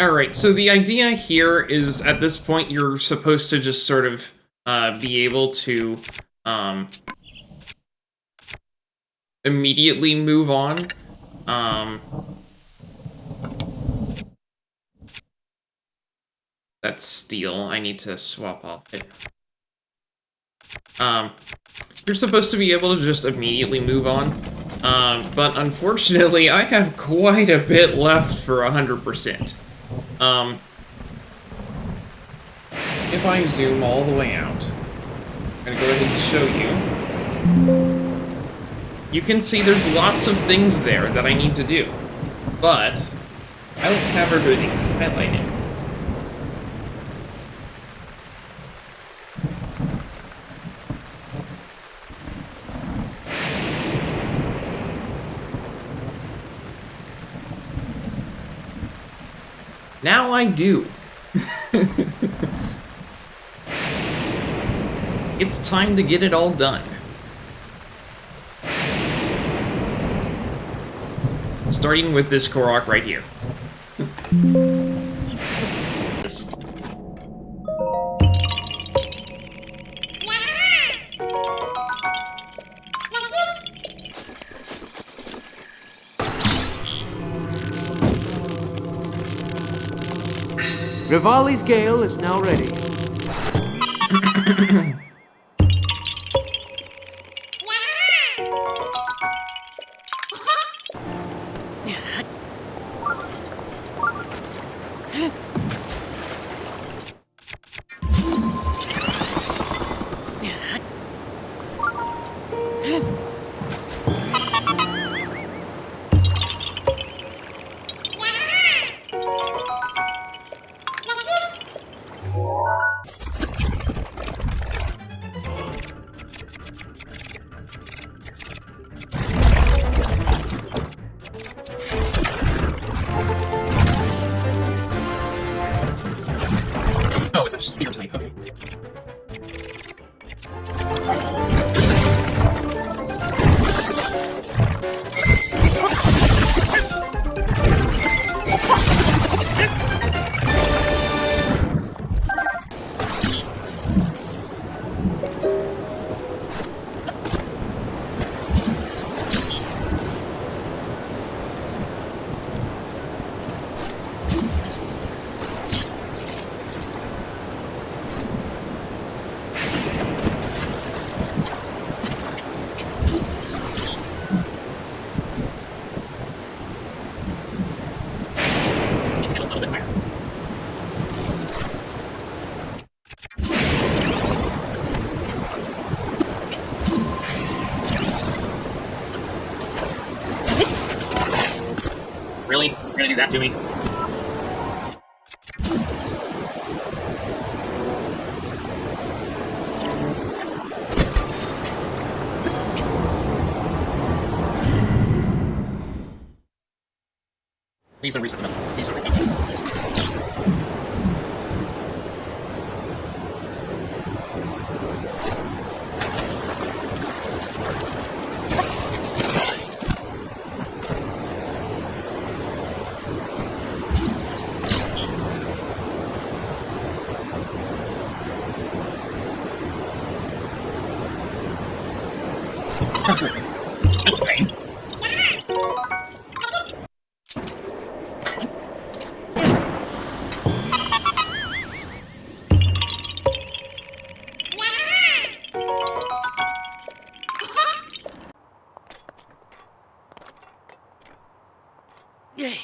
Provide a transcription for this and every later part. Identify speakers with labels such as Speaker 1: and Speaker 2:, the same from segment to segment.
Speaker 1: Alright, so the idea here is, at this point, you're supposed to just sort of be able to immediately move on. That's steel. I need to swap off it. You're supposed to be able to just immediately move on. But unfortunately, I have quite a bit left for 100%. If I zoom all the way out, I'm gonna go ahead and show you. You can see there's lots of things there that I need to do, but I don't have everything highlighted. Now I do. It's time to get it all done. Starting with this Korok right here. This.
Speaker 2: Rivali's Gale is now ready.
Speaker 1: Oh, it's a speaker type. Okay. Really? You're gonna do that to me? Please don't reset the middle. Please don't reset the middle. That's pain.
Speaker 2: Yay.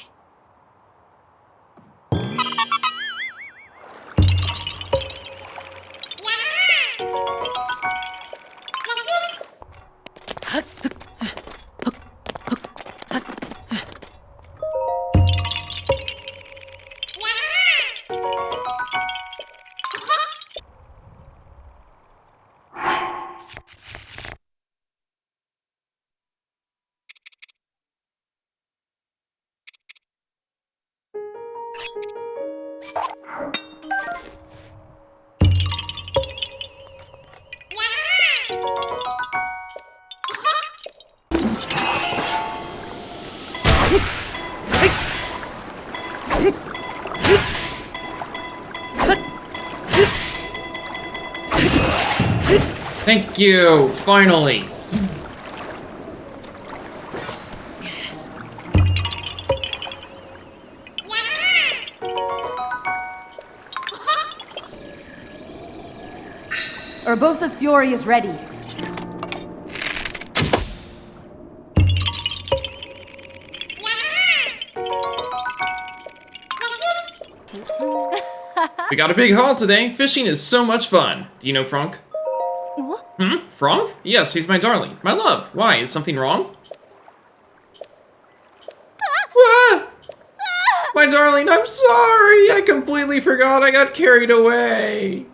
Speaker 1: Thank you! Finally!
Speaker 3: Urbosa's Fury is ready.
Speaker 1: We got a big haul today. Fishing is so much fun. Do you know Frank?
Speaker 3: What?
Speaker 1: Frank? Yes, he's my darling. My love. Why? Is something wrong? Ah! My darling, I'm sorry. I completely forgot. I got carried away.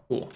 Speaker 1: Cool.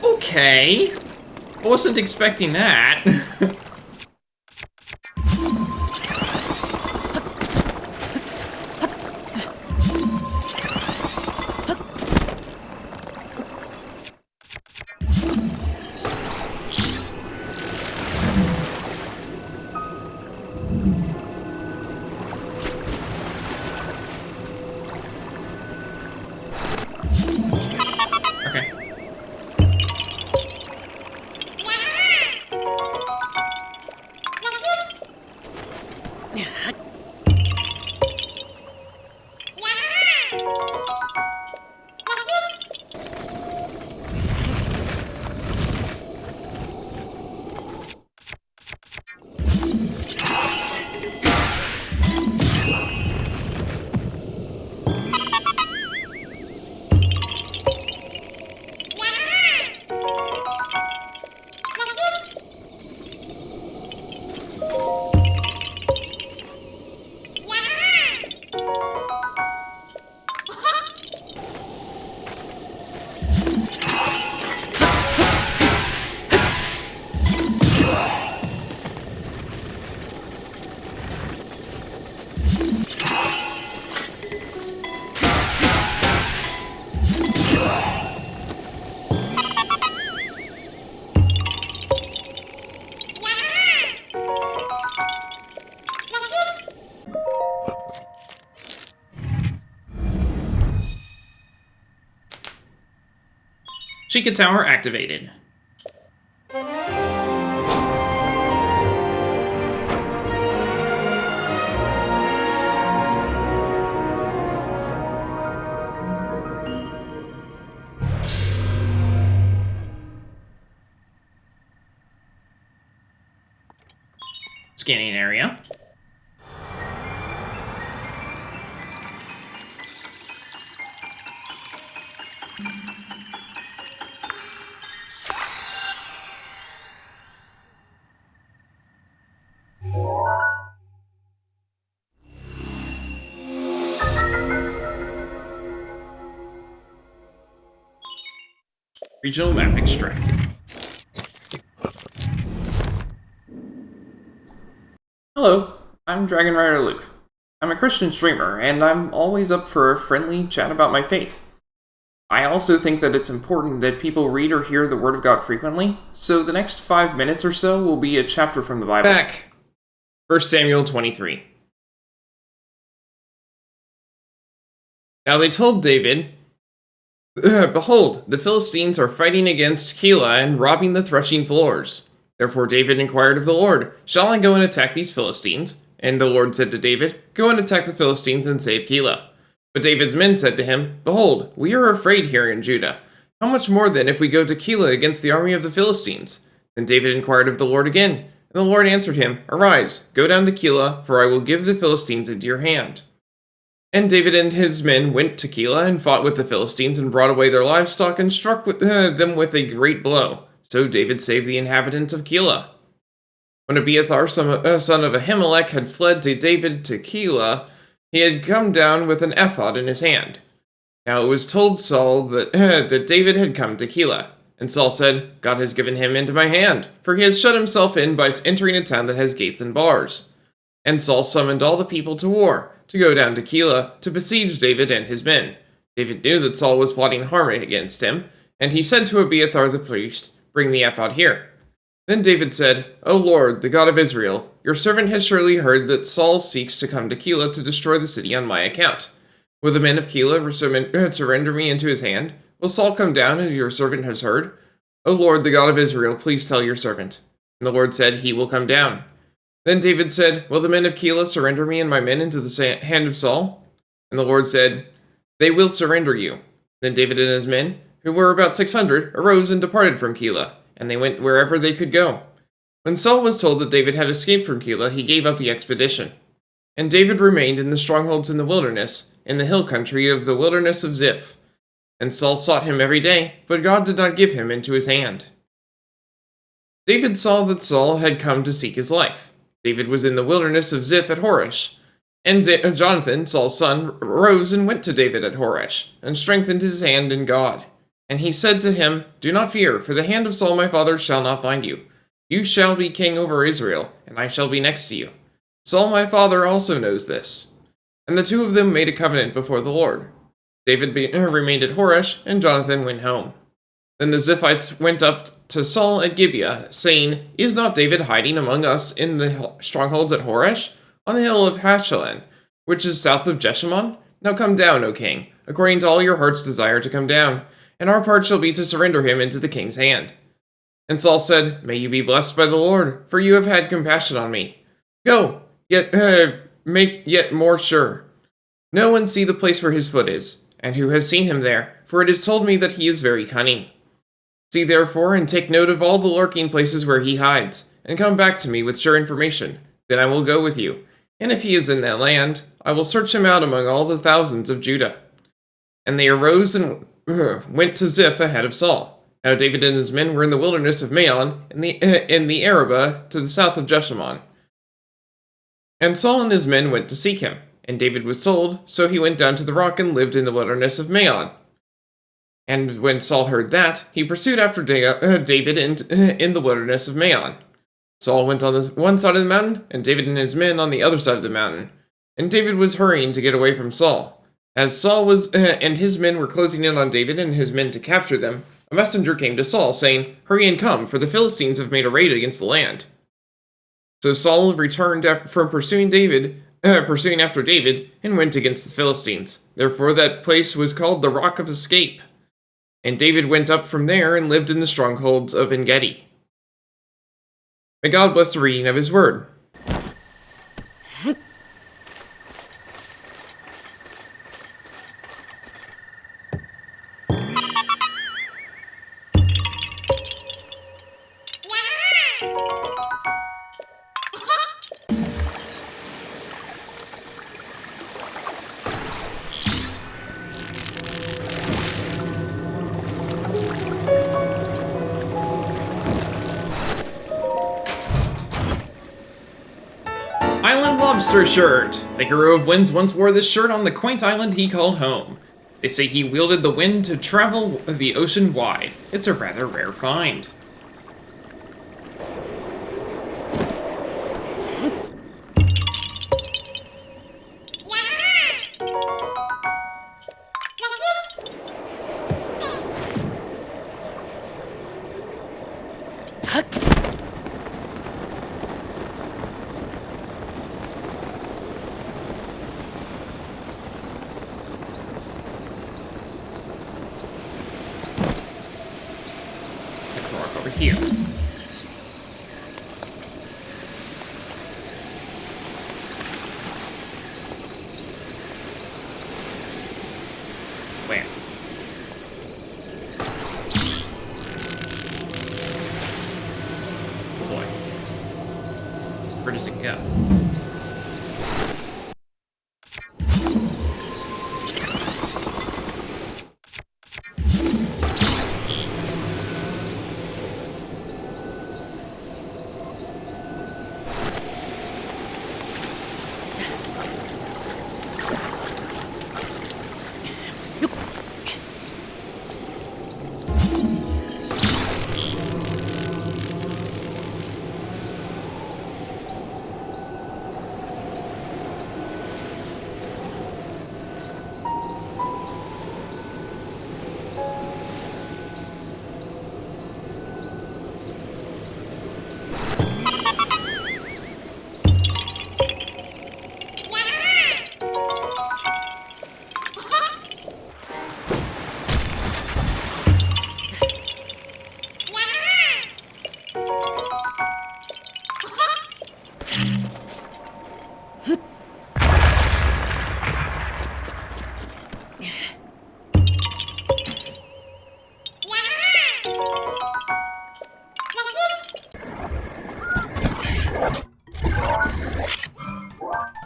Speaker 1: Okay. I wasn't expecting that. Okay. Chica Tower activated. Scanning area. Regional map extracted. Hello, I'm Dragon Rider Luke. I'm a Christian streamer, and I'm always up for a friendly chat about my faith. I also think that it's important that people read or hear the Word of God frequently, so the next 5 minutes or so will be a chapter from the Bible. Back. 1 Samuel 23. Now they told David, Behold, the Philistines are fighting against Keilah and robbing the threshing floors. Therefore David inquired of the Lord, Shall I go and attack these Philistines? And the Lord said to David, Go and attack the Philistines and save Keilah. But David's men said to him, Behold, we are afraid here in Judah. How much more then if we go to Keilah against the army of the Philistines? Then David inquired of the Lord again, and the Lord answered him, Arise, go down to Keilah, for I will give the Philistines into your hand. And David and his men went to Keilah and fought with the Philistines and brought away their livestock and struck them with a great blow. So David saved the inhabitants of Keilah. When Abiathar, son of Ahimelech, had fled to David to Keilah, he had come down with an ephod in his hand. Now it was told Saul that David had come to Keilah. And Saul said, God has given him into my hand, for he has shut himself in by entering a town that has gates and bars. And Saul summoned all the people to war, to go down to Keilah to besiege David and his men. David knew that Saul was plotting harm against him, and he said to Abiathar the priest, Bring the ephod here. Then David said, O Lord, the God of Israel, your servant has surely heard that Saul seeks to come to Keilah to destroy the city on my account. Will the men of Keilah surrender me into his hand? Will Saul come down as your servant has heard? O Lord, the God of Israel, please tell your servant. And the Lord said, He will come down. Then David said, Will the men of Keilah surrender me and my men into the hand of Saul? And the Lord said, They will surrender you. Then David and his men, who were about 600, arose and departed from Keilah, and they went wherever they could go. When Saul was told that David had escaped from Keilah, he gave up the expedition. And David remained in the strongholds in the wilderness, in the hill country of the wilderness of Ziph. And Saul sought him every day, but God did not give him into his hand. David saw that Saul had come to seek his life. David was in the wilderness of Ziph at Horesh. And Jonathan, Saul's son, rose and went to David at Horesh, and strengthened his hand in God. And he said to him, Do not fear, for the hand of Saul my father shall not find you. You shall be king over Israel, and I shall be next to you. Saul my father also knows this. And the two of them made a covenant before the Lord. David remained at Horesh, and Jonathan went home. Then the Ziphites went up to Saul at Gibeah, saying, Is not David hiding among us in the strongholds at Horesh, on the hill of Hashalan, which is south of Jeshimon? Now come down, O king, according to all your heart's desire to come down, and our part shall be to surrender him into the king's hand. And Saul said, May you be blessed by the Lord, for you have had compassion on me. Go, make yet more sure. Know and see the place where his foot is, and who has seen him there, for it is told me that he is very cunning. See therefore, and take note of all the lurking places where he hides, and come back to me with sure information. Then I will go with you, and if he is in that land, I will search him out among all the thousands of Judah. And they arose and went to Ziph ahead of Saul. Now David and his men were in the wilderness of Maon, in the Arabah, to the south of Jeshimon. And Saul and his men went to seek him, and David was told, so he went down to the rock and lived in the wilderness of Maon. And when Saul heard that, he pursued after David in the wilderness of Maon. Saul went on one side of the mountain, and David and his men on the other side of the mountain. And David was hurrying to get away from Saul. As Saul and his men were closing in on David and his men to capture them, a messenger came to Saul, saying, Hurry and come, for the Philistines have made a raid against the land. So Saul returned from pursuing after David, and went against the Philistines. Therefore that place was called the Rock of Escape. And David went up from there and lived in the strongholds of En-gedi. May God bless the reading of his word. Island Lobster Shirt! The hero of winds once wore this shirt on the quaint island he called home. They say he wielded the wind to travel the ocean wide. It's a rather rare find. here. Where? Oh boy. Where does it go?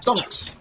Speaker 1: Stomachs.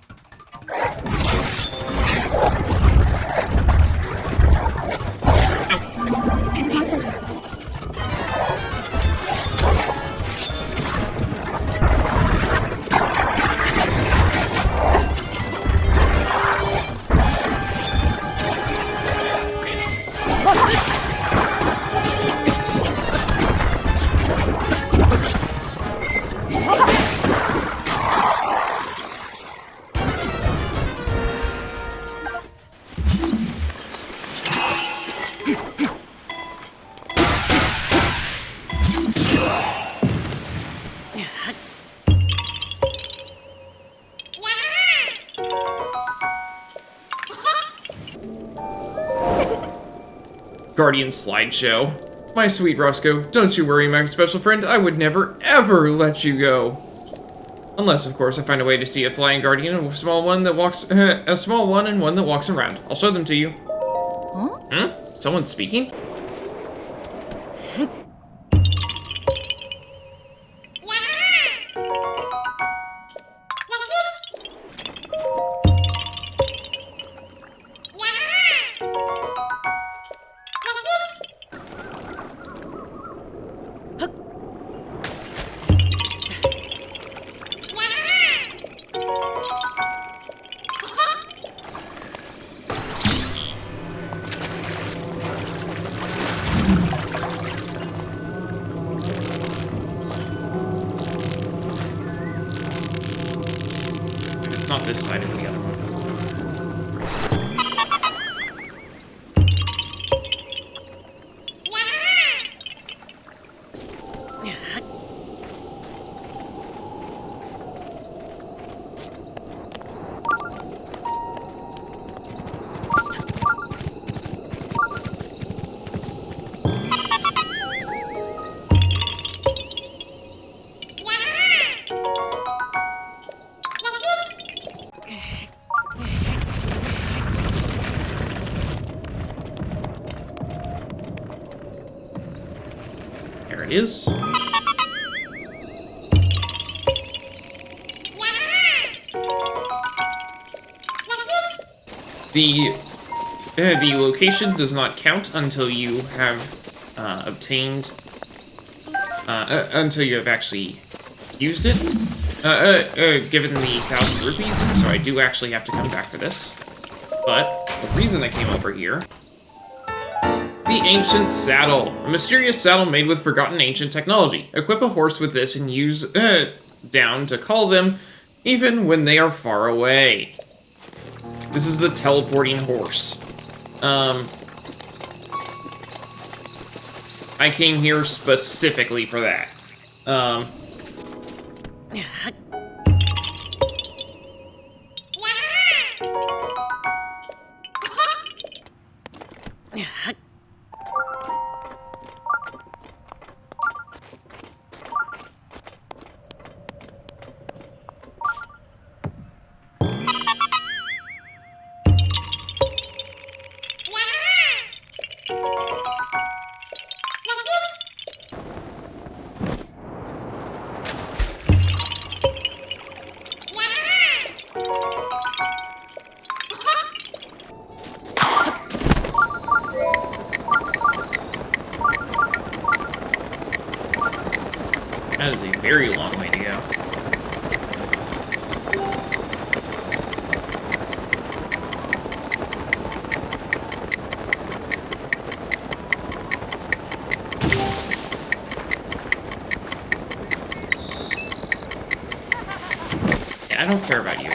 Speaker 1: Guardian slideshow. My sweet Roscoe, don't you worry, my special friend. I would never, ever let you go. Unless, of course, I find a way to see a flying guardian, a small one that walks, a small one and one that walks around. I'll show them to you. Huh? Someone speaking? It's not this side, it's the other one. There it is. The location does not count until you have obtained, until you have actually used it, given the 1,000 rupees, so I do actually have to come back for this. But the reason I came over here... The Ancient Saddle. A mysterious saddle made with forgotten ancient technology. Equip a horse with this and use down to call them, even when they are far away. This is the teleporting horse. I came here specifically for that. very long way to go. Yeah, I don't care about you.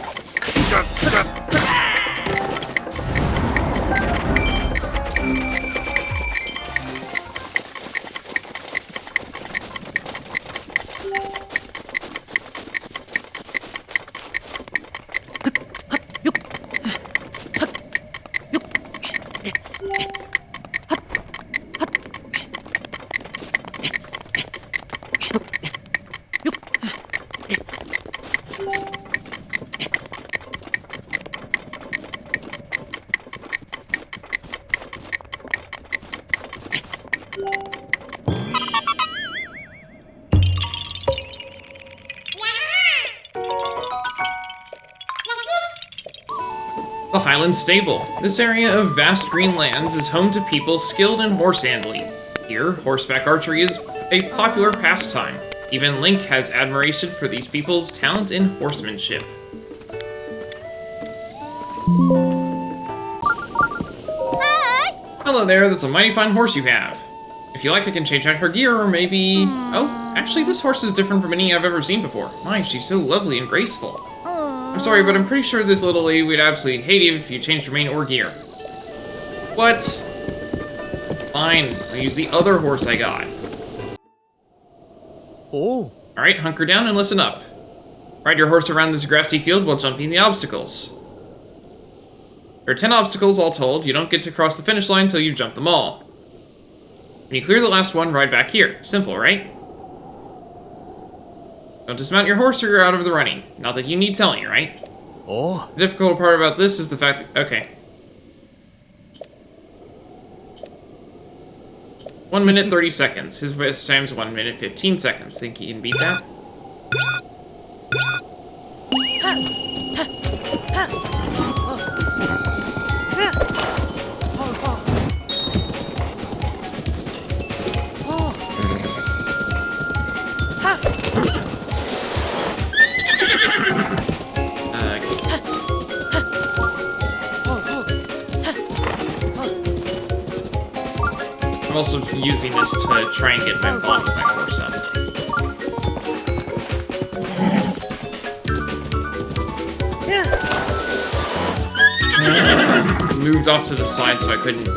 Speaker 1: The Highland Stable. This area of vast green lands is home to people skilled in horse handling. Here, horseback archery is a popular pastime. Even Link has admiration for these people's talent in horsemanship.
Speaker 3: Hi!
Speaker 1: Hello there, that's a mighty fine horse you have. If you like, I can change out her gear, or maybe... Oh, actually, this horse is different from any I've ever seen before. My, she's so lovely and graceful. I'm sorry, but I'm pretty sure this little lady would absolutely hate it if you changed your mane or gear. What? Fine, I'll use the other horse I got.
Speaker 2: Oh.
Speaker 1: Alright, hunker down and listen up. Ride your horse around this grassy field while jumping the obstacles. There are 10 obstacles all told. You don't get to cross the finish line until you jump them all. When you clear the last one, ride back here. Simple, right? Don't dismount your horse or you're out of the running. Not that you need telling, right?
Speaker 2: Oh.
Speaker 1: The difficult part about this is the fact that... Okay. 1 minute 30 seconds. His best time's 1 minute 15 seconds. Think he can beat that? I'm also using this to try and get my bond with my horse up. Moved off to the side so I couldn't...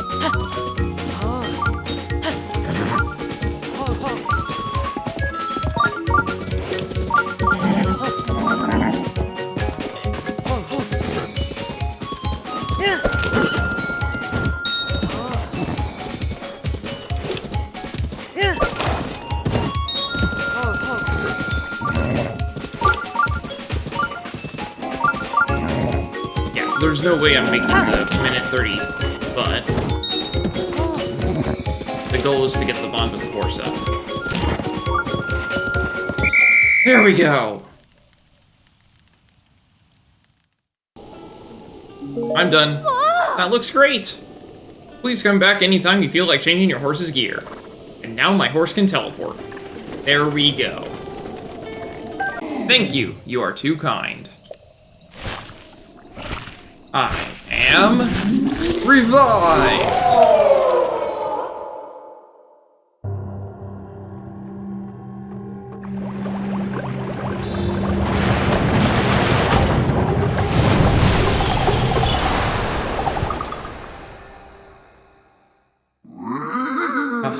Speaker 1: There's no way I'm making the minute 30, but the goal is to get the bond with the horse up. There we go! I'm done. That looks great! Please come back anytime you feel like changing your horse's gear. And now my horse can teleport. There we go. Thank you, you are too kind. I am revived!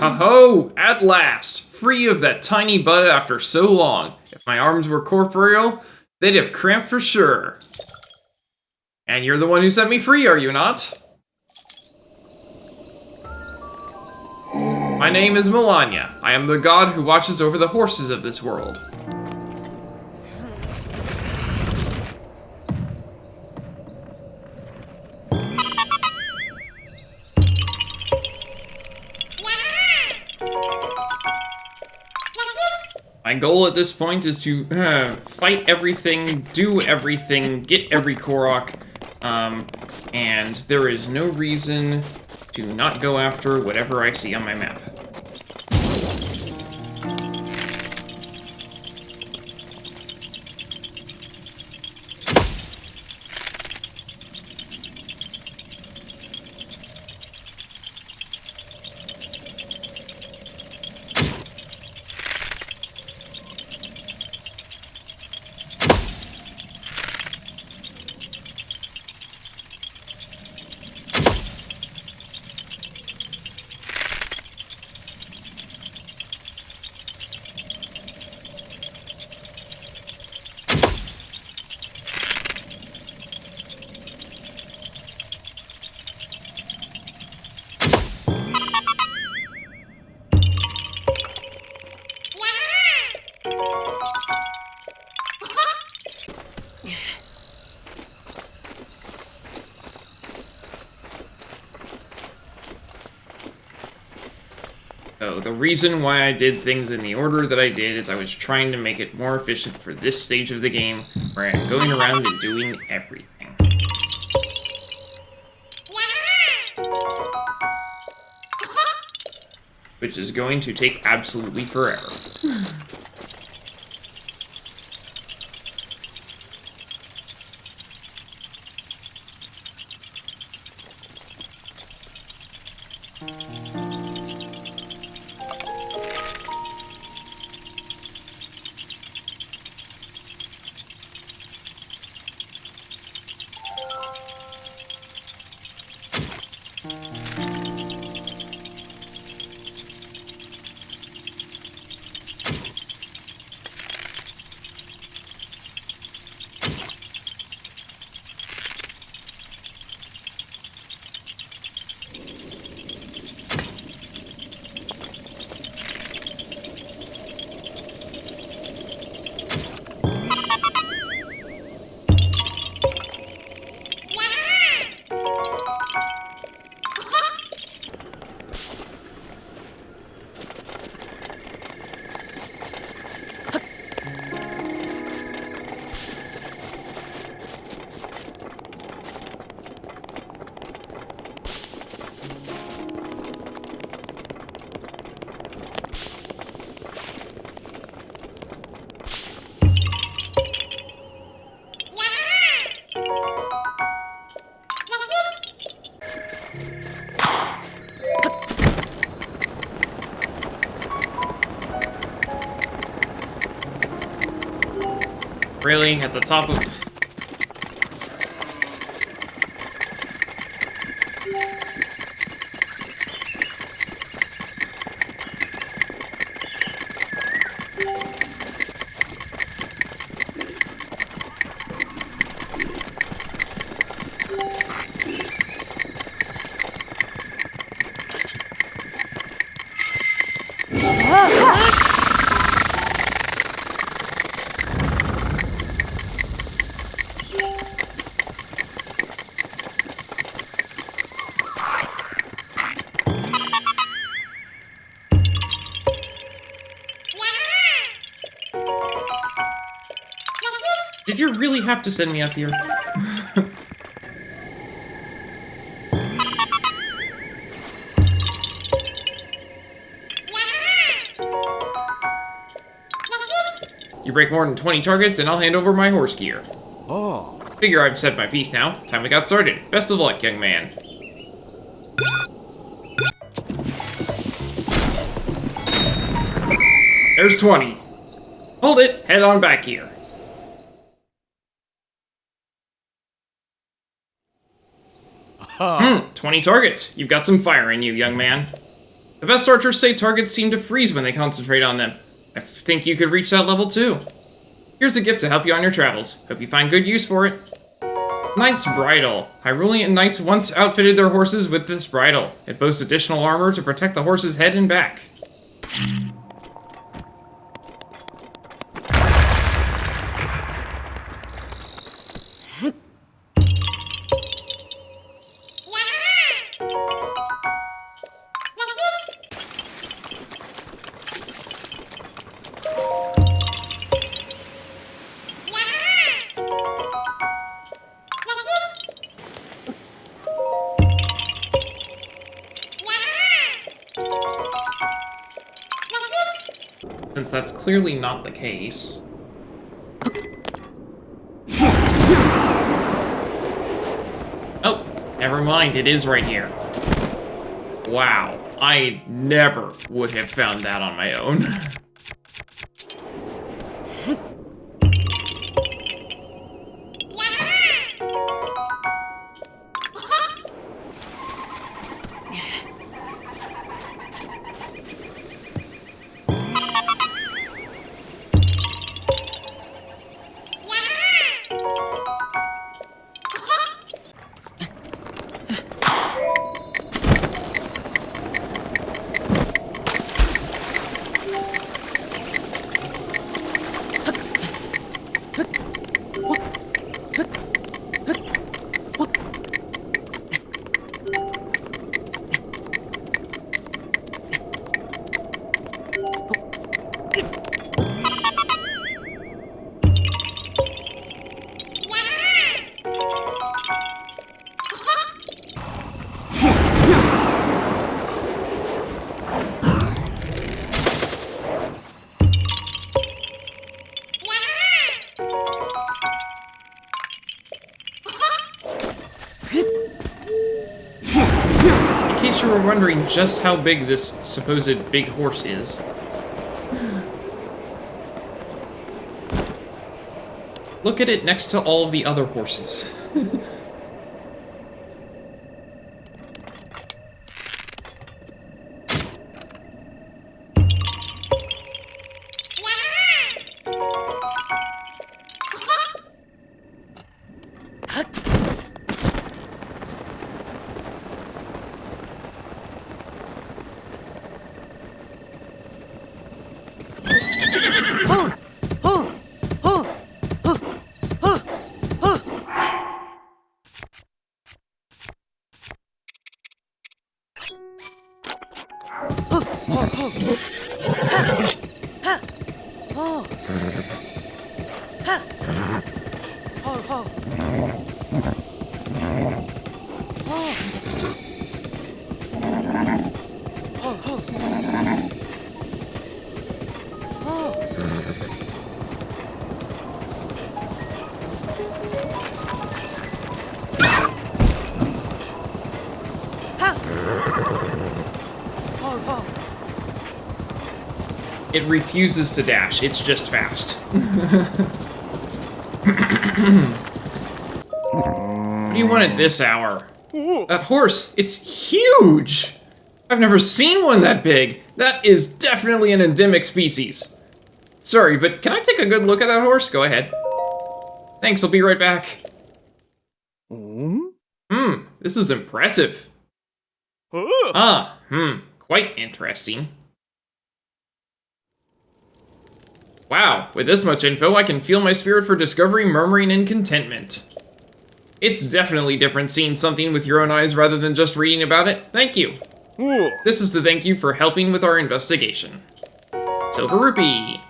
Speaker 1: Ho-ho! At last! Free of that tiny bud after so long. If my arms were corporeal, they'd have cramped for sure. And you're the one who set me free, are you not? My name is Melania. I am the god who watches over the horses of this world. My goal at this point is to fight everything, do everything, get every Korok, and there is no reason to not go after whatever I see on my map. So the reason why I did things in the order that I did is I was trying to make it more efficient for this stage of the game, where I'm going around and doing everything. Which is going to take absolutely forever. Really? At the top of... Did you really have to send me up here? You break more than 20 targets and I'll hand over my horse gear.
Speaker 2: Oh.
Speaker 1: Figure I've said my piece now. Time we got started. Best of luck, young man. There's 20. Hold it. Head on back here. 20 targets. You've got some fire in you, young man. The best archers say targets seem to freeze when they concentrate on them. I think you could reach that level too. Here's a gift to help you on your travels. Hope you find good use for it. Knight's Bridle. Hyrulean knights once outfitted their horses with this bridle. It boasts additional armor to protect the horse's head and back. Since that's clearly not the case. Oh, never mind, it is right here. Wow, I never would have found that on my own. In case you were wondering just how big this supposed big horse is. Look at it next to all of the other horses. It refuses to dash, it's just fast. What do you want at this hour? That horse, it's huge! I've never seen one that big. That is definitely an endemic species. Sorry, but can I take a good look at that horse? Go ahead. Thanks, I'll be right back. This is impressive. Quite interesting. Wow, with this much info, I can feel my spirit for discovery murmuring in contentment. It's definitely different seeing something with your own eyes rather than just reading about it. Thank you. This is to thank you for helping with our investigation. Silver Rupee.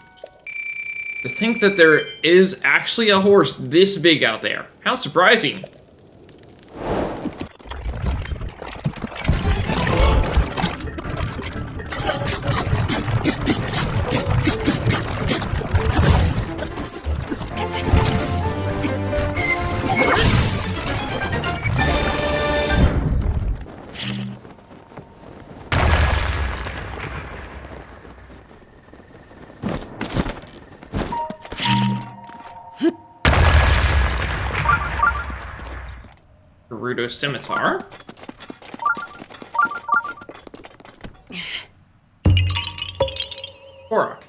Speaker 1: To think that there is actually a horse this big out there. How surprising. Gerudo Scimitar. Korok.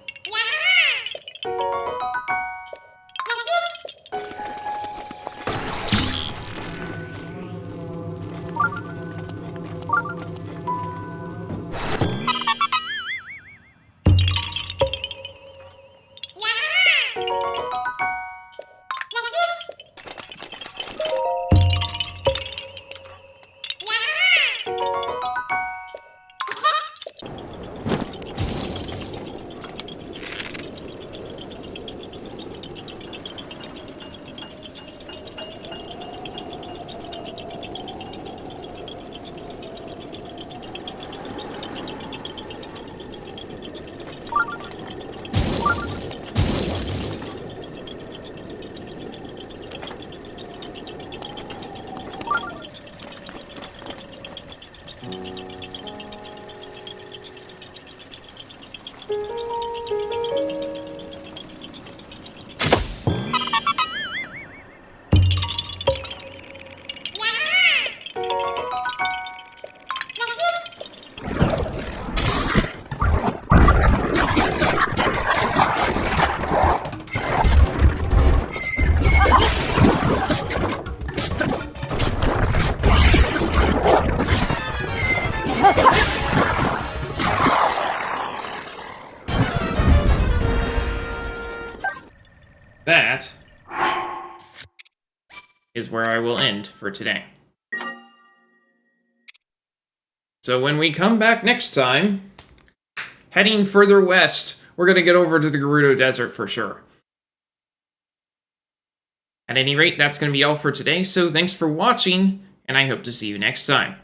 Speaker 1: That is where I will end for today. So when we come back next time, heading further west, we're going to get over to the Gerudo Desert for sure. At any rate, that's going to be all for today, so thanks for watching, and I hope to see you next time.